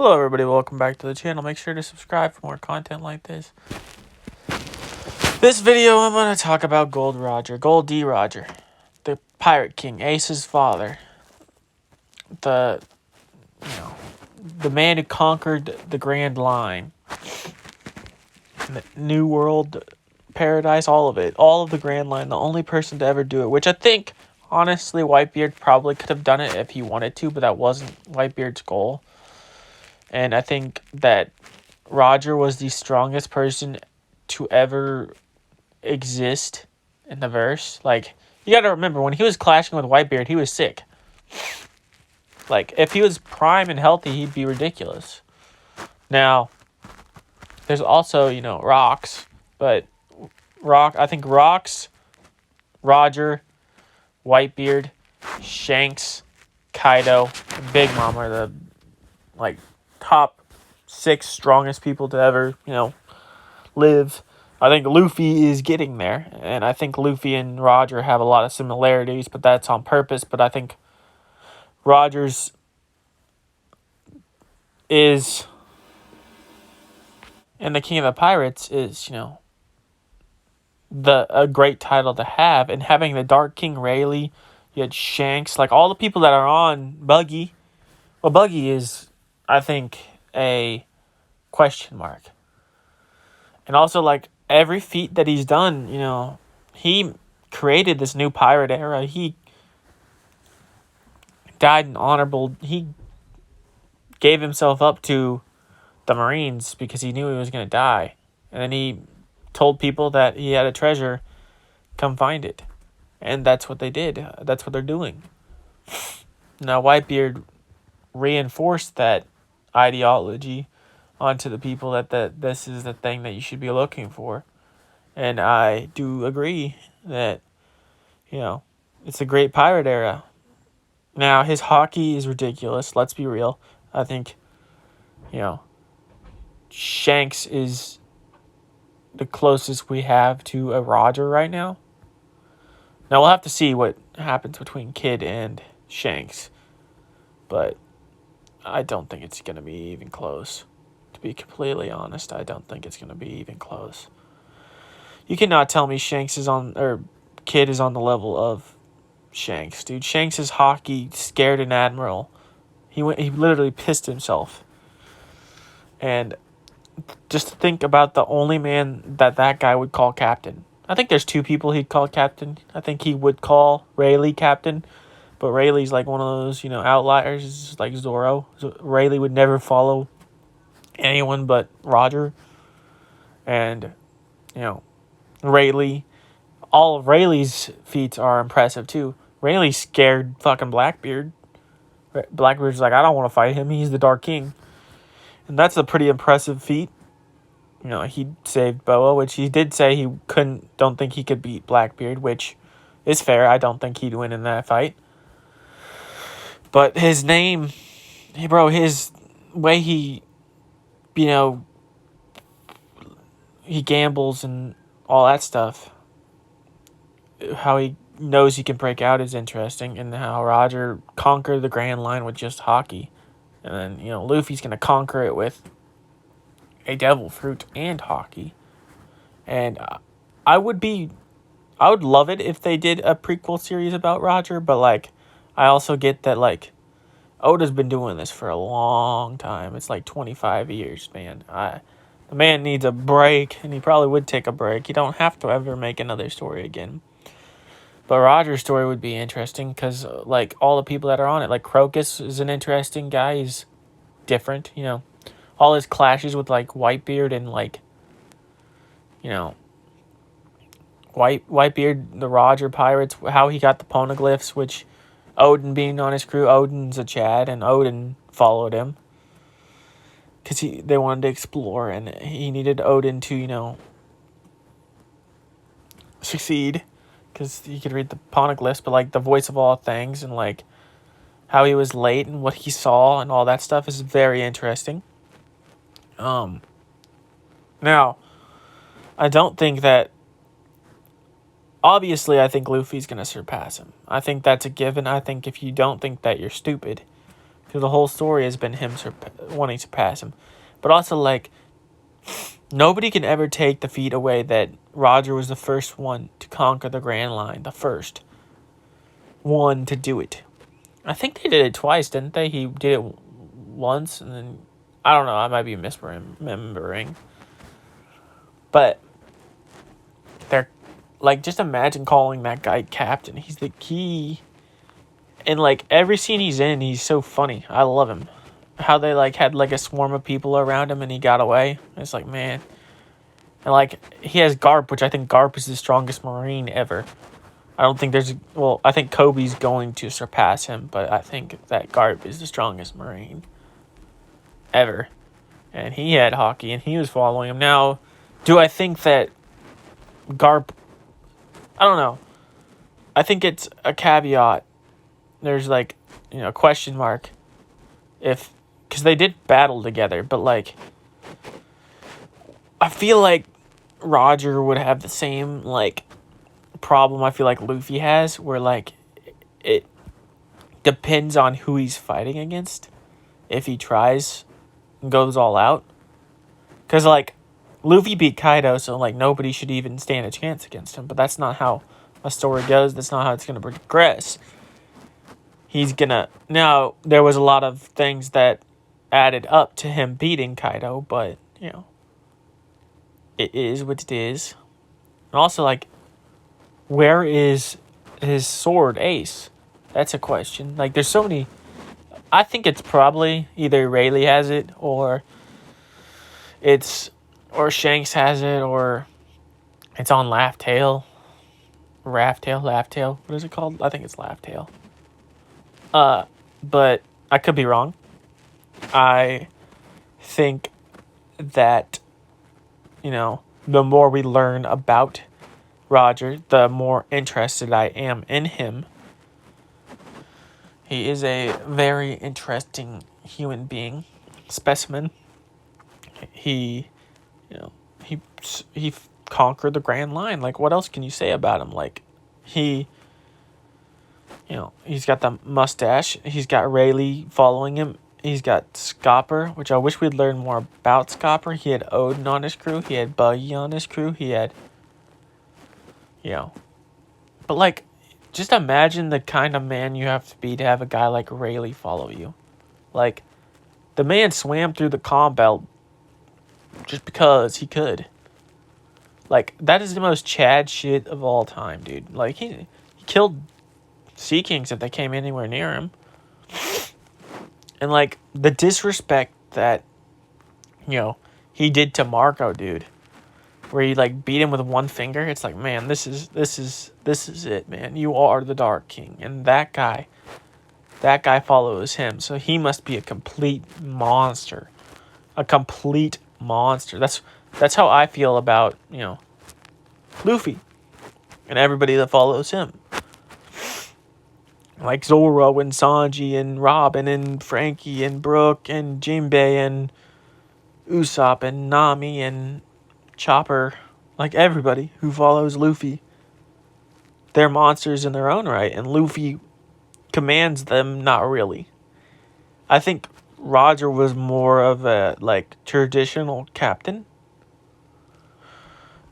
Hello everybody, welcome back to the channel. Make sure to subscribe for more content like this. This video I'm going to talk about Gol D. Roger, the Pirate King, Ace's father. The man who conquered the Grand Line. The New World, Paradise, all of it. All of the Grand Line, the only person to ever do it. Which I think, honestly, Whitebeard probably could have done it if he wanted to, but that wasn't Whitebeard's goal. And I think that Roger was the strongest person to ever exist in the verse. Like, you gotta remember, when he was clashing with Whitebeard, he was sick. Like, if he was prime and healthy, he'd be ridiculous. Now, there's also, Rocks. But I think Rocks, Roger, Whitebeard, Shanks, Kaido, and Big Mom are the, top 6 strongest people to ever, live. I think Luffy is getting there, and I think Luffy and Roger have a lot of similarities, but that's on purpose. But I think Roger's is, and the King of the Pirates is, a great title to have. And having the Dark King Rayleigh, you had Shanks, like all the people that are on Buggy. Well, Buggy is, I think, a question mark. And also, every feat that he's done, he created this new pirate era. He died in honorable... He gave himself up to the Marines because he knew he was going to die. And then he told people that he had a treasure, come find it. And that's what they did. That's what they're doing. Now, Whitebeard reinforced that ideology onto the people that this is the thing that you should be looking for. And I do agree that, it's a great pirate era. Now, his hockey is ridiculous. Let's be real. I think, Shanks is the closest we have to a Roger right now. Now, we'll have to see what happens between Kid and Shanks. But I don't think it's going to be even close. To be completely honest, I don't think it's going to be even close. You cannot tell me Kid is on the level of Shanks, dude. Shanks' hockey scared an admiral. He literally pissed himself. And just to think about the only man that guy would call captain. I think there's 2 people he'd call captain. I think he would call Rayleigh captain. But Rayleigh's like one of those, outliers. It's just like Zoro. So Rayleigh would never follow anyone but Roger. And, Rayleigh, all of Rayleigh's feats are impressive too. Rayleigh scared fucking Blackbeard. Blackbeard's like, I don't want to fight him. He's the Dark King. And that's a pretty impressive feat. He saved Boa, which he did say don't think he could beat Blackbeard, which is fair. I don't think he'd win in that fight. But his name, his way he gambles and all that stuff, how he knows he can break out is interesting, and how Roger conquered the Grand Line with just hockey. And then, Luffy's going to conquer it with a devil fruit and hockey. And I would love it if they did a prequel series about Roger, but, I also get that, Oda's been doing this for a long time. It's 25 years, man. The man needs a break, and he probably would take a break. You don't have to ever make another story again. But Roger's story would be interesting because, all the people that are on it, Crocus is an interesting guy. He's different, All his clashes with, Whitebeard and, Whitebeard, the Roger pirates, how he got the poneglyphs, which Odin being on his crew, Odin's a Chad, and Odin followed him. Because they wanted to explore, and he needed Odin to, succeed. Because he could read the poneglyphs, but, the voice of all things, and, how he was late, and what he saw, and all that stuff is very interesting. Now, I don't think that... Obviously, I think Luffy's going to surpass him. I think that's a given. I think if you don't think that, you're stupid. because the whole story has been him wanting to surpass him. But also, like, nobody can ever take the feat away that Roger was the first one to conquer the Grand Line, the first one to do it. I think they did it twice, didn't they? He did it once, and then I don't know. I might be misremembering, but they're like, just imagine calling that guy captain. He's the key. And, like, every scene he's in, he's so funny. I love him. How they, like, had, like, a swarm of people around him and he got away. It's like, man. And, like, he has Garp, which I think Garp is the strongest Marine ever. I don't think there's... Well, I think Kobe's going to surpass him, but I think that Garp is the strongest Marine ever. And he had Hockey, and he was following him. Now, do I think that Garp... I don't know. I think it's a caveat. There's, like, you know, a question mark. If, because they did battle together, but, like, I feel like Roger would have the same, like, problem I feel like Luffy has, where, like, it depends on who he's fighting against if he tries and goes all out. Because, like, Luffy beat Kaido, so, like, nobody should even stand a chance against him, but that's not how a story goes. That's not how it's going to progress. He's gonna... Now, there was a lot of things that added up to him beating Kaido, but, you know, it is what it is. And also, like, where is his sword, Ace? That's a question. Like, there's so many... I think it's probably either Rayleigh has it, or Shanks has it, or it's on Laugh Tale. Laugh Tale. What is it called? I think it's Laugh Tale. But I could be wrong. I think that, you know, the more we learn about Roger, the more interested I am in him. He is a very interesting human being, specimen. He conquered the Grand Line. Like, what else can you say about him? Like, he's got the mustache. He's got Rayleigh following him. He's got Scopper, which I wish we'd learn more about Scopper. He had Odin on his crew. He had Buggy on his crew. He had, But, like, just imagine the kind of man you have to be to have a guy like Rayleigh follow you. Like, the man swam through the calm belt just because he could. Like, that is the most Chad shit of all time, dude. Like, he killed Sea Kings if they came anywhere near him. And, like, the disrespect that, he did to Marco, dude. Where he, like, beat him with one finger. It's like, man, this is it, man. You are the Dark King. And that guy follows him. So he must be a complete monster. A complete monster. That's how I feel about, Luffy. And everybody that follows him. Like Zoro and Sanji and Robin and Frankie and Brook and Jinbei and Usopp and Nami and Chopper. Like, everybody who follows Luffy. They're monsters in their own right. And Luffy commands them, not really. I think Roger was more of a, like, traditional captain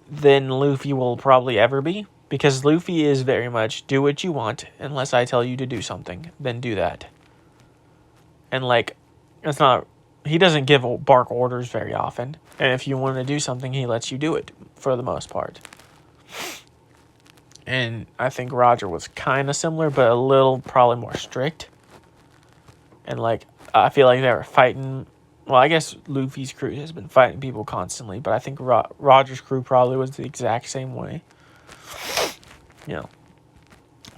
than Luffy will probably ever be. Because Luffy is very much, do what you want, unless I tell you to do something, then do that. And, like, he doesn't give bark orders very often. And if you want to do something, he lets you do it, for the most part. And I think Roger was kind of similar, but a little, probably more strict. And, like, I feel like they were fighting... Well, I guess Luffy's crew has been fighting people constantly, but I think Roger's crew probably was the exact same way.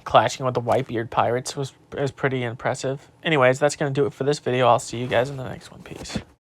Clashing with the Whitebeard pirates was pretty impressive. Anyways, that's going to do it for this video. I'll see you guys in the next one. Peace.